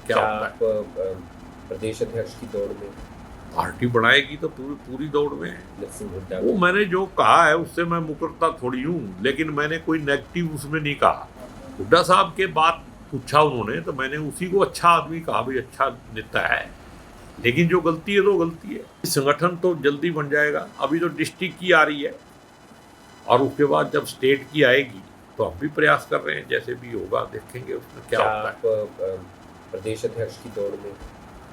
क्या होता है। आप प्रदेश अध्यक्ष की दौड़ में पार्टी बढ़ाएगी तो पूरी दौड़ में है। नरसिंह हुड्डा वो मैंने जो कहा है उससे मैं मुकरता थोड़ी हूँ, लेकिन मैंने कोई नेगेटिव उसमें नहीं कहा। हुड्डा साहब के बात पूछा उन्होंने तो मैंने उसी को अच्छा आदमी कहा, भाई अच्छा नेता है, लेकिन जो गलती है तो गलती है। संगठन तो जल्दी बन जाएगा, अभी तो डिस्ट्रिक्ट की आ रही है और उसके बाद जब स्टेट की आएगी तो हम भी प्रयास कर रहे हैं, जैसे भी होगा देखेंगे उसमें क्या होता है। आप प्रदेश अध्यक्ष की दौड़ में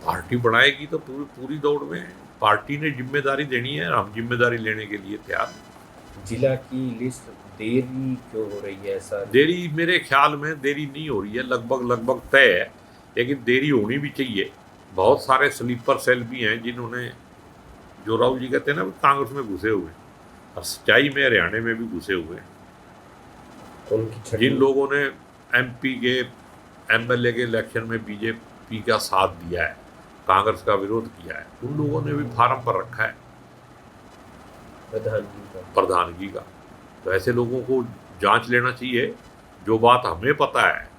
पार्टी बढ़ाएगी तो पूरी दौड़ में है। पार्टी ने जिम्मेदारी देनी है, हम जिम्मेदारी लेने के लिए तैयार हैं। जिला की लिस्ट देरी क्यों हो रही है? ऐसा देरी मेरे ख्याल में देरी नहीं हो रही है, लगभग तय है, लेकिन देरी होनी भी चाहिए। बहुत सारे स्लीपर सेल भी हैं जिन्होंने, जो राहुल जी कहते हैं ना, कांग्रेस में घुसे हुए हैं और सच्चाई में हरियाणा में भी घुसे हुए हैं। उनकी जिन लोगों ने एमपी के एमएलए के इलेक्शन में बीजेपी का साथ दिया है, कांग्रेस का विरोध किया है, उन लोगों ने भी फार्म पर रखा है प्रधानगी का। तो ऐसे लोगों को जांच लेना चाहिए। जो बात हमें पता है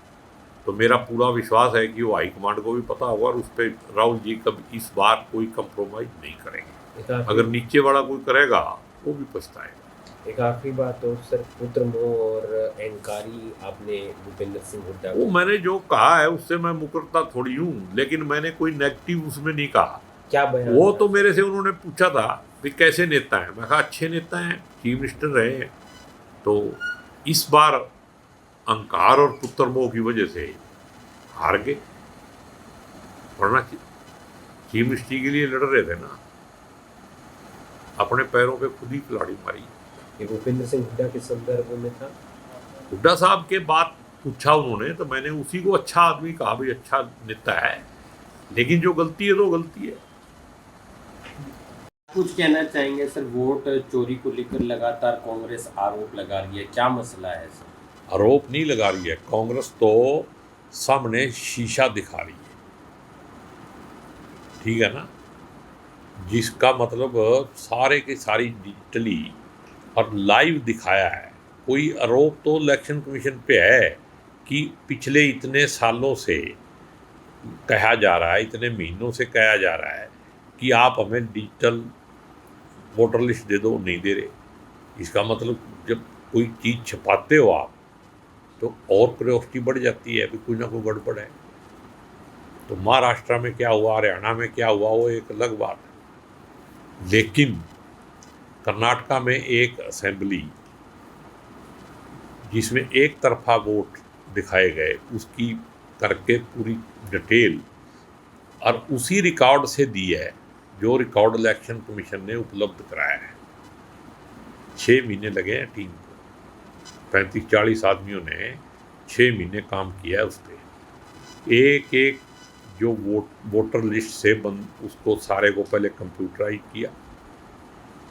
तो मेरा पूरा विश्वास है कि वो हाईकमांड को भी पता होगा और उस पर राहुल जी कभी इस बार कोई कंप्रोमाइज नहीं करेंगे। अगर नीचे वाला कोई करेगा वो भी पछताएगा। एक आखिरी बात तो सर, पुत्र मोह और अहंकारी आपने भूपेंद्र सिंह हुड्डा वो मैंने जो कहा है उससे मैं मुकरता थोड़ी हूँ, लेकिन मैंने कोई नेगेटिव उसमें नहीं कहा। क्या बयान वो तो मेरे से उन्होंने पूछा था कि कैसे नेता हैं, मैं कहा अच्छे नेता हैं, चीफ मिनिस्टर रहे हैं। तो इस बार अहंकार और पुत्र मोह की वजह से हार गए, वरना चीफ मिनिस्ट्री के लिए लड़ रहे थे ना, अपने पैरों पे खुद ही खिलाड़ी मारी। ये भूपेंद्र सिंह हुड्डा के संदर्भ में था। हुड्डा साहब के बात पूछा उन्होंने तो मैंने उसी को अच्छा आदमी कहा, भाई अच्छा नेता है, लेकिन जो गलती है तो गलती है। कुछ कहना चाहेंगे सर? वोट चोरी को लेकर लगातार कांग्रेस आरोप लगा रही है, क्या मसला है सर? आरोप नहीं लगा रही है कांग्रेस, तो सामने शीशा दिखा रही है, ठीक है ना, जिसका मतलब सारे के सारी डिजिटली और लाइव दिखाया है। कोई आरोप तो इलेक्शन कमीशन पे है कि पिछले इतने सालों से कहा जा रहा है, इतने महीनों से कहा जा रहा है कि आप हमें डिजिटल वोटर लिस्ट दे दो, नहीं दे रहे। इसका मतलब जब कोई चीज़ छपाते हो आप तो और क्यूरियोसिटी बढ़ जाती है कि कोई ना कोई गड़बड़ है। तो महाराष्ट्र में क्या हुआ, हरियाणा में क्या हुआ, वो एक अलग बात है, लेकिन कर्नाटका में एक असेंबली जिसमें एक तरफा वोट दिखाए गए, उसकी करके पूरी डिटेल और उसी रिकॉर्ड से दी है जो रिकॉर्ड इलेक्शन कमीशन ने उपलब्ध कराया है। 6 महीने लगे हैं टीम को, 35-40 आदमियों ने 6 महीने काम किया है उस पर। एक एक जो वोटर लिस्ट से बंद उसको सारे को पहले कंप्यूटराइज किया,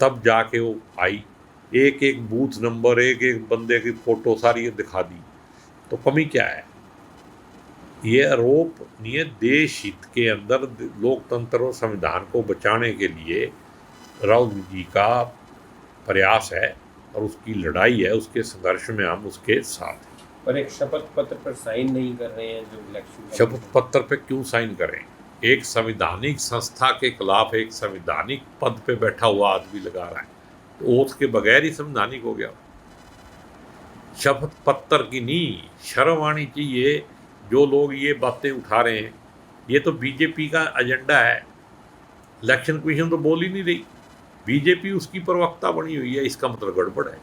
तब जाके वो आई, एक एक बूथ नंबर, एक एक बंदे की फ़ोटो सारी दिखा दी। तो कमी क्या है? ये आरोप नहीं है, देश हित के अंदर लोकतंत्र और संविधान को बचाने के लिए राहुल जी का प्रयास है और उसकी लड़ाई है, उसके संघर्ष में हम उसके साथ हैं। पर एक शपथ पत्र पर साइन नहीं कर रहे हैं जो इलेक्शन। शपथ पत्र पे क्यों साइन करें? एक संवैधानिक संस्था के खिलाफ एक संवैधानिक पद पे बैठा हुआ आदमी लगा रहा है, तो ओथ के बगैर ही संवैधानिक हो गया। शपथ पत्र की नहीं, शर्म आनी चाहिए। जो लोग ये बातें उठा रहे हैं, ये तो बीजेपी का एजेंडा है। इलेक्शन कमीशन तो बोल ही नहीं रही, बीजेपी उसकी प्रवक्ता बनी हुई है, इसका मतलब गड़बड़ है।